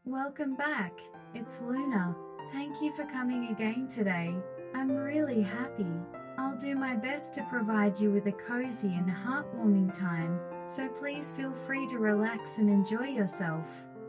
Welcome back. It's Luna. Thank you for coming again today. I'm really happy. I'll do my best to provide you with a cozy and heartwarming time, so please feel free to relax and enjoy yourself.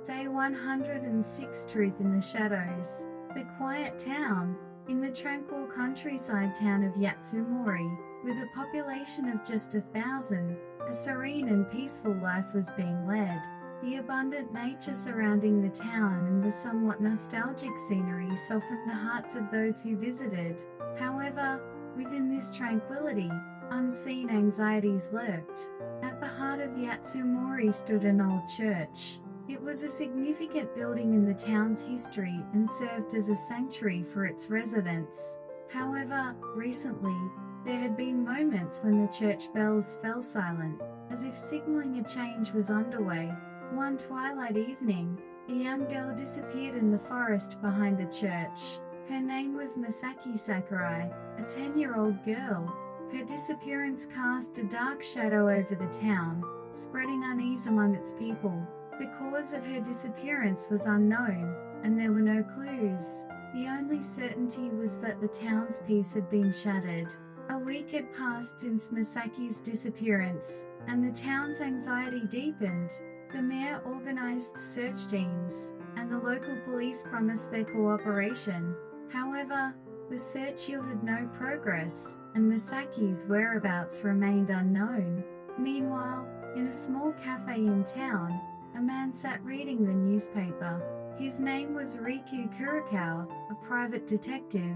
Day 106, Truth in the Shadows. The quiet town. In the tranquil countryside town of Yatsumori, with a population of just 1,000, a serene and peaceful life was being led. The abundant nature surrounding the town and the somewhat nostalgic scenery softened the hearts of those who visited. However, within this tranquility, unseen anxieties lurked. At the heart of Yatsumori stood an old church. It was a significant building in the town's history and served as a sanctuary for its residents. However, recently, there had been moments when the church bells fell silent, as if signaling a change was underway. One twilight evening, a young girl disappeared in the forest behind the church. Her name was Misaki Sakurai, a 10-year-old girl. Her disappearance cast a dark shadow over the town, spreading unease among its people. The cause of her disappearance was unknown, and there were no clues. The only certainty was that the town's peace had been shattered. A week had passed since Misaki's disappearance, and the town's anxiety deepened. The mayor organized search teams, and the local police promised their cooperation. However, the search yielded no progress, and Misaki's whereabouts remained unknown. Meanwhile, in a small cafe in town, a man sat reading the newspaper. His name was Riku Kurokawa, a private detective.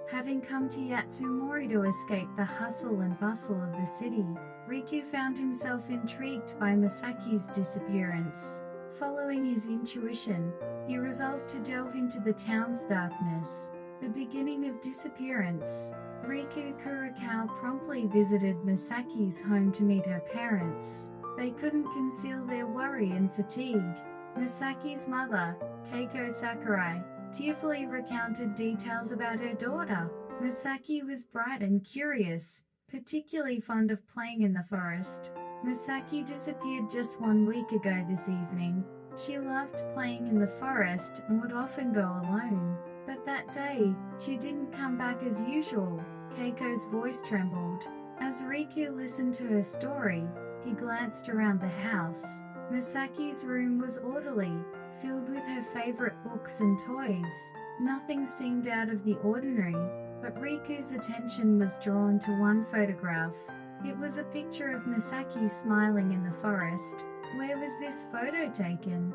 Having come to Yatsumori to escape the hustle and bustle of the city, Riku found himself intrigued by Misaki's disappearance. Following his intuition, he resolved to delve into the town's darkness. The beginning of disappearance. Riku Kurokawa promptly visited Misaki's home to meet her parents. They couldn't conceal their worry and fatigue. Misaki's mother, Keiko Sakurai, tearfully recounted details about her daughter. Misaki was bright and curious, particularly fond of playing in the forest. Misaki disappeared just 1 week ago this evening. She loved playing in the forest and would often go alone. But that day, she didn't come back as usual. Keiko's voice trembled. As Riku listened to her story, he glanced around the house. Misaki's room was orderly, filled with her favorite books and toys. Nothing seemed out of the ordinary, but Riku's attention was drawn to one photograph. It was a picture of Misaki smiling in the forest. Where was this photo taken?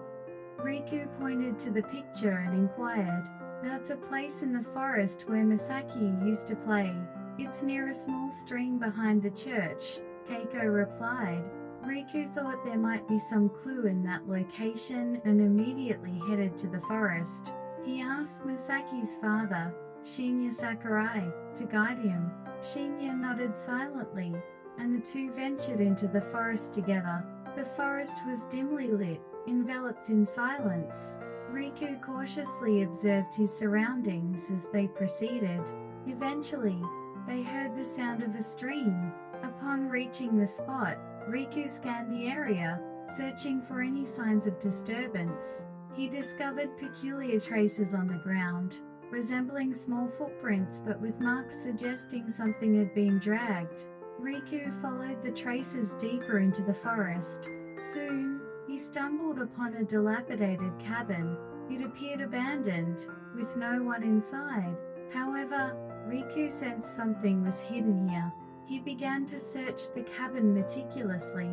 Riku pointed to the picture and inquired. That's a place in the forest where Misaki used to play. It's near a small stream behind the church, Keiko replied. Riku thought there might be some clue in that location and immediately headed to the forest. He asked Misaki's father, Shinya Sakurai, to guide him. Shinya nodded silently, and the two ventured into the forest together. The forest was dimly lit, enveloped in silence. Riku cautiously observed his surroundings as they proceeded. Eventually, they heard the sound of a stream. Upon reaching the spot, Riku scanned the area, searching for any signs of disturbance. He discovered peculiar traces on the ground, resembling small footprints but with marks suggesting something had been dragged. Riku followed the traces deeper into the forest. Soon, he stumbled upon a dilapidated cabin. It appeared abandoned, with no one inside. However, Riku sensed something was hidden here. He began to search the cabin meticulously.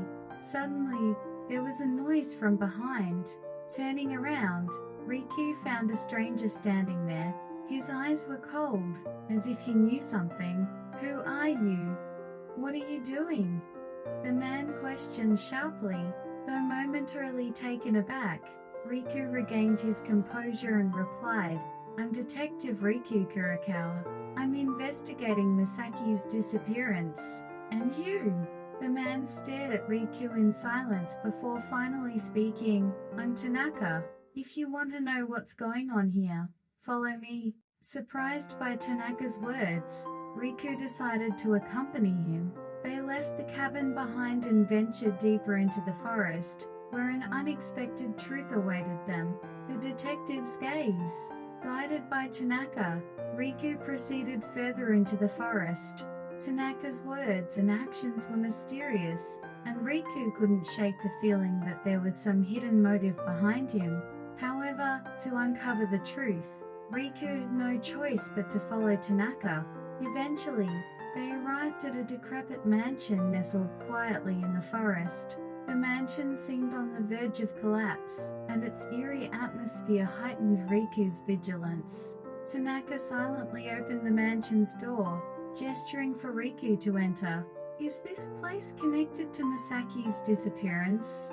Suddenly, there was a noise from behind. Turning around, Riku found a stranger standing there. His eyes were cold, as if he knew something. Who are you? What are you doing? The man questioned sharply. Though momentarily taken aback, Riku regained his composure and replied, I'm Detective Riku Kurokawa. I'm investigating Misaki's disappearance. And you? The man stared at Riku in silence before finally speaking. I'm Tanaka. If you want to know what's going on here, follow me. Surprised by Tanaka's words, Riku decided to accompany him. They left the cabin behind and ventured deeper into the forest. where an unexpected truth awaited them. The detective's gaze. Guided by Tanaka, Riku proceeded further into the forest. Tanaka's words and actions were mysterious, and Riku couldn't shake the feeling that there was some hidden motive behind him. However, to uncover the truth, Riku had no choice but to follow Tanaka. Eventually, they arrived at a decrepit mansion nestled quietly in the forest. The mansion seemed on the verge of collapse, and its eerie atmosphere heightened Riku's vigilance. Tanaka silently opened the mansion's door, gesturing for Riku to enter. "Is this place connected to Misaki's disappearance?"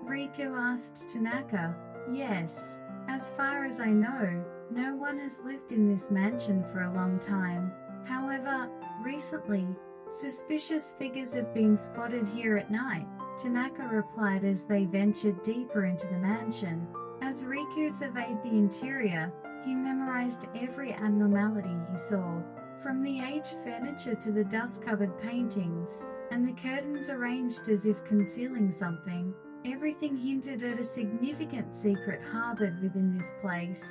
Riku asked Tanaka. "Yes. As far as I know, no one has lived in this mansion for a long time. However, recently, suspicious figures have been spotted here at night," Tanaka replied as they ventured deeper into the mansion. As Riku surveyed the interior, he memorized every abnormality he saw, from the aged furniture to the dust-covered paintings, and the curtains arranged as if concealing something. Everything hinted at a significant secret harbored within this place.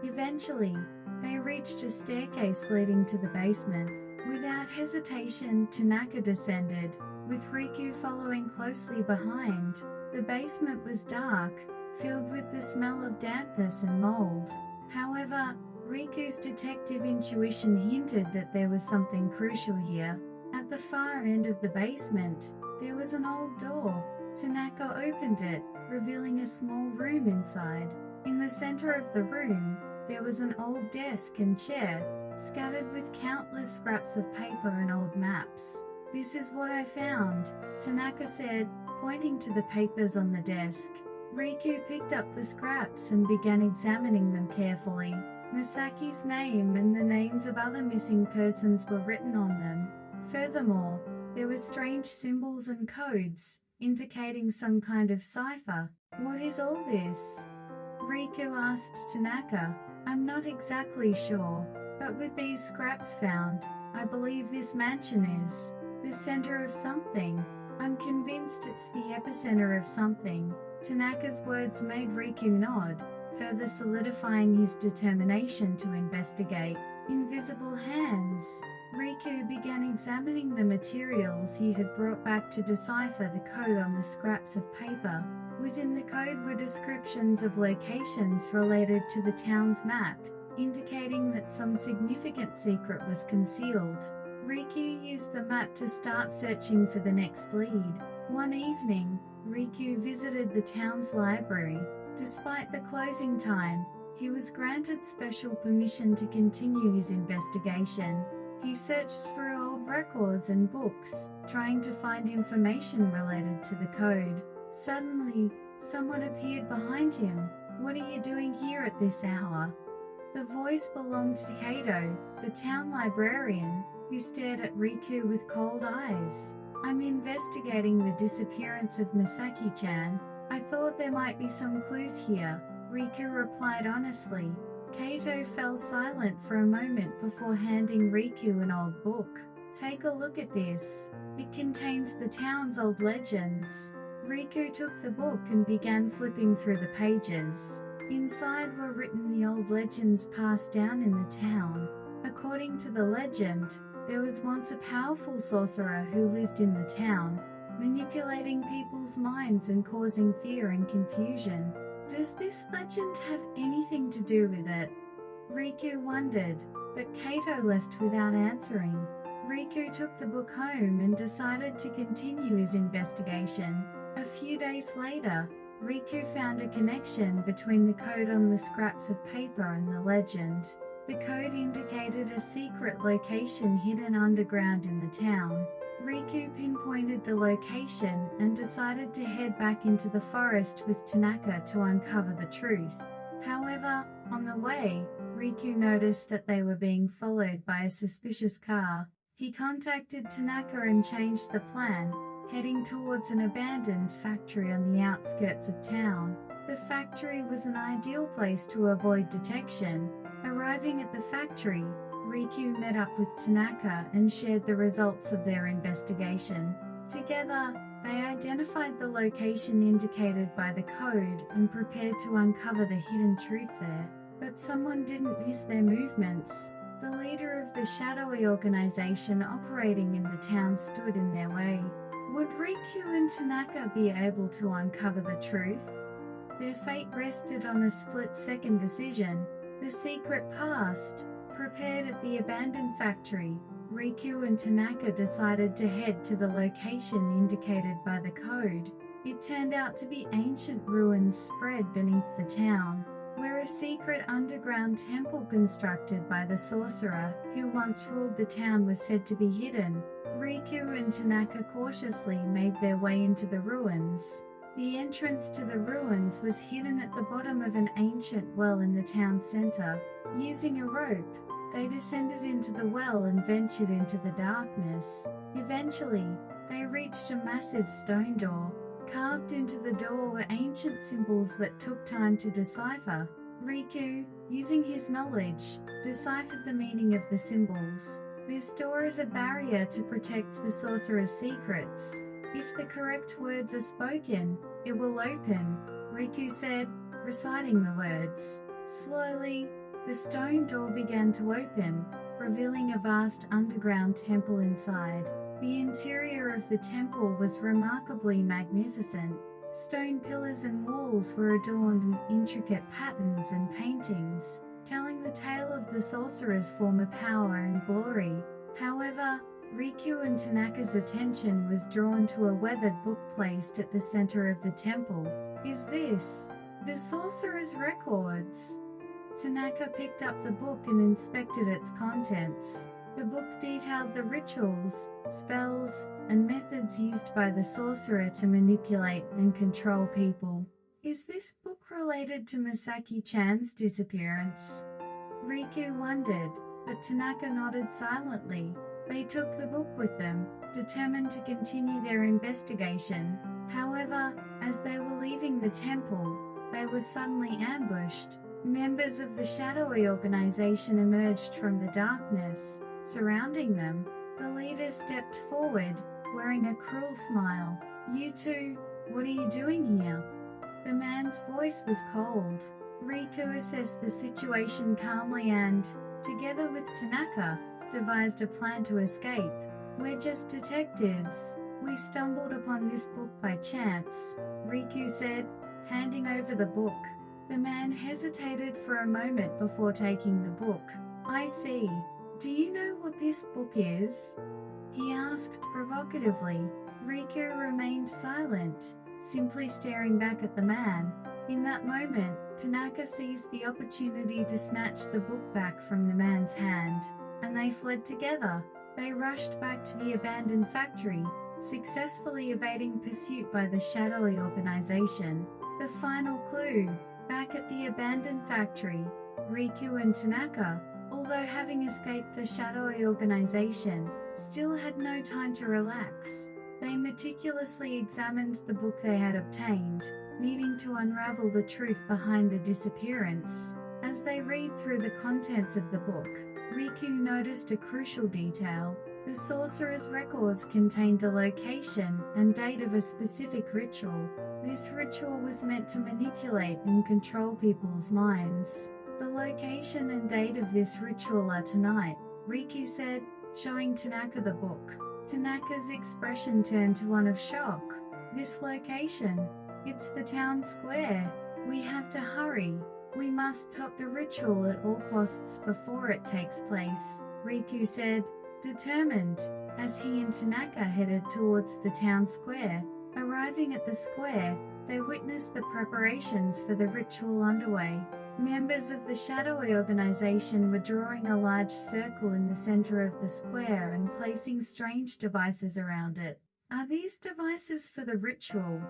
Eventually, they reached a staircase leading to the basement. Without hesitation, Tanaka descended, with Riku following closely behind. The basement was dark, filled with the smell of dampness and mold. However, Riku's detective intuition hinted that there was something crucial here. At the far end of the basement, there was an old door. Tanaka opened it, revealing a small room inside. In the center of the room, there was an old desk and chair, scattered with countless scraps of paper and old maps. "This is what I found," Tanaka said, pointing to the papers on the desk. Riku picked up the scraps and began examining them carefully. Misaki's name and the names of other missing persons were written on them. Furthermore, there were strange symbols and codes, indicating some kind of cipher. "What is all this?" Riku asked Tanaka. "I'm not exactly sure, but with these scraps found, I believe this mansion is the center of something. I'm convinced it's the epicenter of something." Tanaka's words made Riku nod, further solidifying his determination to investigate. Invisible hands. Riku began examining the materials he had brought back to decipher the code on the scraps of paper. Within the code were descriptions of locations related to the town's map, indicating that some significant secret was concealed. Riku used the map to start searching for the next lead. One evening, Riku visited the town's library. Despite the closing time, he was granted special permission to continue his investigation. He searched through old records and books, trying to find information related to the code. Suddenly, someone appeared behind him. "What are you doing here at this hour?" The voice belonged to Kato, the town librarian, who stared at Riku with cold eyes. "I'm investigating the disappearance of Misaki-chan. I thought there might be some clues here," Riku replied honestly. Kato fell silent for a moment before handing Riku an old book. "Take a look at this. It contains the town's old legends." Riku took the book and began flipping through the pages. Inside were written the old legends passed down in the town. According to the legend, there was once a powerful sorcerer who lived in the town, manipulating people's minds and causing fear and confusion. Does this legend have anything to do with it? Riku wondered, but Kato left without answering. Riku took the book home and decided to continue his investigation. A few days later, Riku found a connection between the code on the scraps of paper and the legend. The code indicated a secret location hidden underground in the town. Riku pinpointed the location and decided to head back into the forest with Tanaka to uncover the truth. However, on the way, Riku noticed that they were being followed by a suspicious car. He contacted Tanaka and changed the plan, heading towards an abandoned factory on the outskirts of town. The factory was an ideal place to avoid detection. Arriving at the factory, Riku met up with Tanaka and shared the results of their investigation. Together, They identified the location indicated by the code and prepared to uncover the hidden truth there. But someone didn't miss their movements. The leader of the shadowy organization operating in the town stood in their way. Would Riku and Tanaka be able to uncover the truth? Their fate rested on a split-second decision. The secret passed. Prepared at the abandoned factory, Riku and Tanaka decided to head to the location indicated by the code. It turned out to be ancient ruins spread beneath the town, where a secret underground temple constructed by the sorcerer who once ruled the town was said to be hidden. Riku and Tanaka cautiously made their way into the ruins. The entrance to the ruins was hidden at the bottom of an ancient well in the town center. Using a rope, they descended into the well and ventured into the darkness. Eventually, they reached a massive stone door. Carved into the door were ancient symbols that took time to decipher. Riku, using his knowledge, deciphered the meaning of the symbols. This door is a barrier to protect the sorcerer's secrets. If the correct words are spoken, it will open, Riku said, reciting the words. Slowly, the stone door began to open, revealing a vast underground temple inside. The interior of the temple was remarkably magnificent. Stone pillars and walls were adorned with intricate patterns and paintings, telling the tale of the sorcerer's former power and glory. However, Riku and Tanaka's attention was drawn to a weathered book placed at the center of the temple. Is this the sorcerer's records? Tanaka picked up the book and inspected its contents. The book detailed the rituals, spells, and methods used by the sorcerer to manipulate and control people. Is this book related to Misaki-chan's disappearance? Riku wondered, but Tanaka nodded silently. They took the book with them, determined to continue their investigation. However, as they were leaving the temple, they were suddenly ambushed. Members of the shadowy organization emerged from the darkness, surrounding them. The leader stepped forward, wearing a cruel smile. You two, what are you doing here? The man's voice was cold. Riku assessed the situation calmly and, together with Tanaka, devised a plan to escape. We're just detectives. We stumbled upon this book by chance, Riku said, handing over the book. The man hesitated for a moment before taking the book. I see. Do you know what this book is? He asked provocatively. Riku remained silent, simply staring back at the man. In that moment, Tanaka seized the opportunity to snatch the book back from the man's hand, and they fled together. They rushed back to the abandoned factory, successfully evading pursuit by the shadowy organization. The final clue. Back at the abandoned factory, Riku and Tanaka, although having escaped the shadowy organization, still had no time to relax. They meticulously examined the book they had obtained, needing to unravel the truth behind the disappearance. As they read through the contents of the book, Riku noticed a crucial detail. The sorcerer's records contained the location and date of a specific ritual. This ritual was meant to manipulate and control people's minds. The location and date of this ritual are tonight, Riku said, showing Tanaka the book. Tanaka's expression turned to one of shock. This location? It's the town square. We have to hurry. We must stop the ritual at all costs before it takes place, Riku said, determined, as he and Tanaka headed towards the town square. Arriving at the square, they witnessed the preparations for the ritual underway. Members of the shadowy organization were drawing a large circle in the center of the square and placing strange devices around it. Are these devices for the ritual?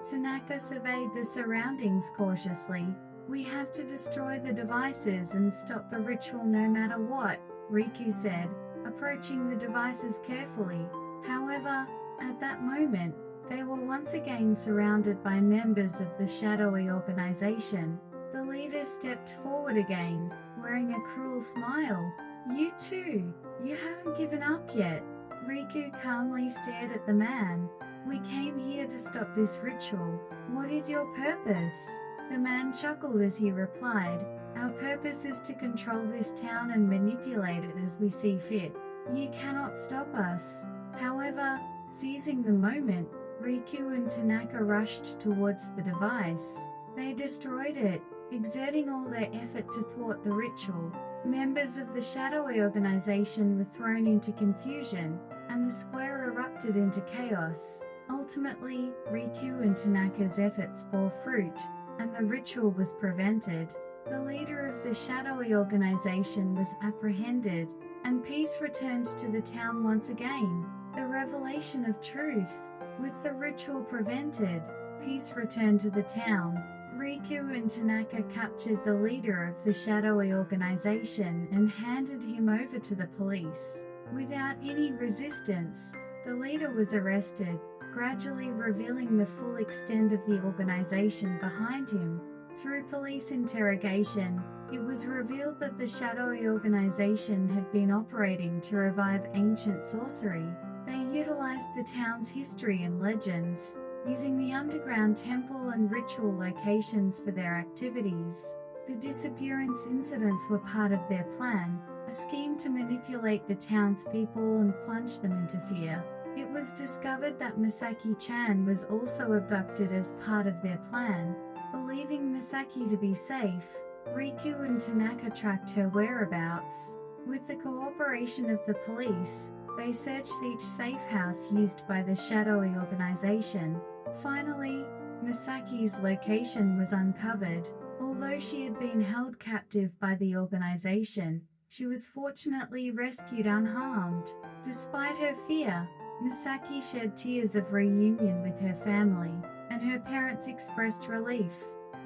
Tanaka surveyed the surroundings cautiously. We have to destroy the devices and stop the ritual no matter what, Riku said, approaching the devices carefully. However, at that moment, they were once again surrounded by members of the shadowy organization. The leader stepped forward again, wearing a cruel smile. You too, you haven't given up yet. Riku calmly stared at the man. We came here to stop this ritual. What is your purpose? The man chuckled as he replied, Our purpose is to control this town and manipulate it as we see fit. You cannot stop us. However, seizing the moment, Riku and Tanaka rushed towards the device. They destroyed it, exerting all their effort to thwart the ritual. Members of the shadowy organization were thrown into confusion, and the square erupted into chaos. Ultimately, Riku and Tanaka's efforts bore fruit, and the ritual was prevented. The leader of the shadowy organization was apprehended, and peace returned to the town once again. The revelation of truth. With the ritual prevented, peace returned to the town. Riku and Tanaka captured the leader of the shadowy organization and handed him over to the police. Without any resistance, the leader was arrested, gradually revealing the full extent of the organization behind him. Through police interrogation, it was revealed that the shadowy organization had been operating to revive ancient sorcery. They utilized the town's history and legends, using the underground temple and ritual locations for their activities. The disappearance incidents were part of their plan, a scheme to manipulate the townspeople and plunge them into fear. It was discovered that Misaki-chan was also abducted as part of their plan. Believing Misaki to be safe, Riku and Tanaka tracked her whereabouts. With the cooperation of the police, they searched each safe house used by the shadowy organization. Finally, Misaki's location was uncovered. Although she had been held captive by the organization, she was fortunately rescued unharmed. Despite her fear, Misaki shed tears of reunion with her family, and her parents expressed relief.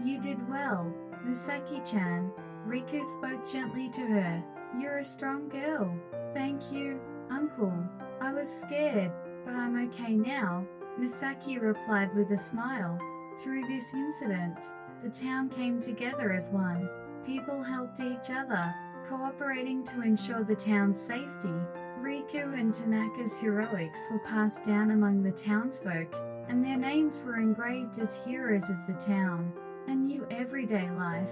You did well, Misaki-chan. Riku spoke gently to her. You're a strong girl. Thank you, Uncle. I was scared, but I'm okay now, Misaki replied with a smile. Through this incident, the town came together as one. People helped each other, cooperating to ensure the town's safety. Riku and Tanaka's heroics were passed down among the townsfolk, and their names were engraved as heroes of the town. A new everyday life.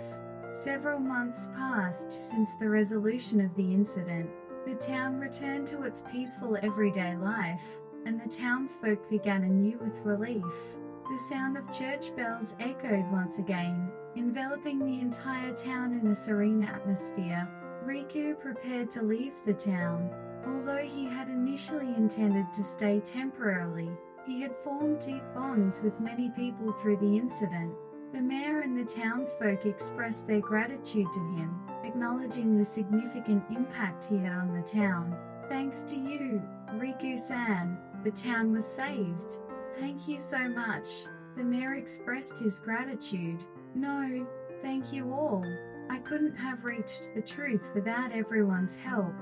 Several months passed since the resolution of the incident. The town returned to its peaceful everyday life, and the townsfolk began anew with relief. The sound of church bells echoed once again, enveloping the entire town in a serene atmosphere. Riku prepared to leave the town. Although he had initially intended to stay temporarily, he had formed deep bonds with many people through the incident. The mayor and the townsfolk expressed their gratitude to him, acknowledging the significant impact he had on the town. Thanks to you, Riku-san, the town was saved. Thank you so much. The mayor expressed his gratitude. No, thank you all. I couldn't have reached the truth without everyone's help.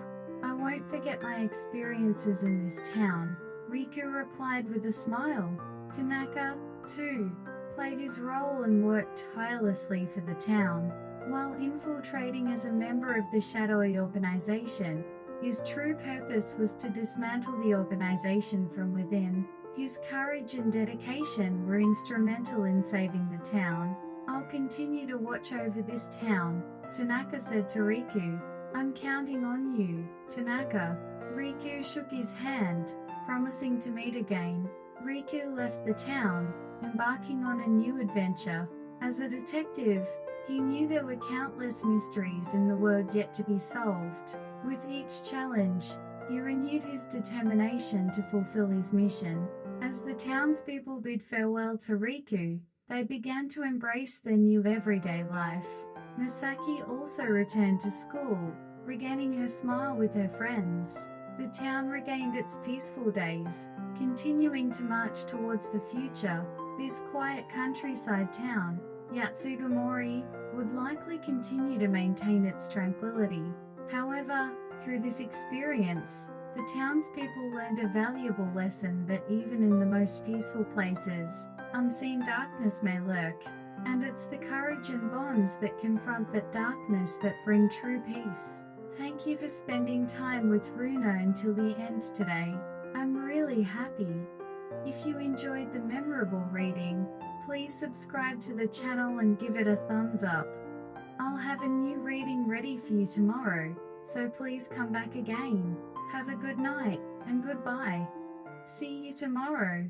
I won't forget my experiences in this town, Riku replied with a smile. Tanaka, too, played his role and worked tirelessly for the town. While infiltrating as a member of the shadowy organization, his true purpose was to dismantle the organization from within. His courage and dedication were instrumental in saving the town. I'll continue to watch over this town, Tanaka said to Riku. I'm counting on you, Tanaka. Riku shook his hand, promising to meet again. Riku left the town, embarking on a new adventure. As a detective, he knew there were countless mysteries in the world yet to be solved. With each challenge, he renewed his determination to fulfill his mission. As the townspeople bid farewell to Riku, they began to embrace their new everyday life. Misaki also returned to school, regaining her smile with her friends. The town regained its peaceful days, continuing to march towards the future. This quiet countryside town, Yatsugamori, would likely continue to maintain its tranquility. However, through this experience, the townspeople learned a valuable lesson that even in the most peaceful places, unseen darkness may lurk. And it's the courage and bonds that confront that darkness that bring true peace. Thank you for spending time with Runa until the end today. I'm really happy. If you enjoyed the memorable reading, please subscribe to the channel and give it a thumbs up. I'll have a new reading ready for you tomorrow, so please come back again. Have a good night, and goodbye. See you tomorrow.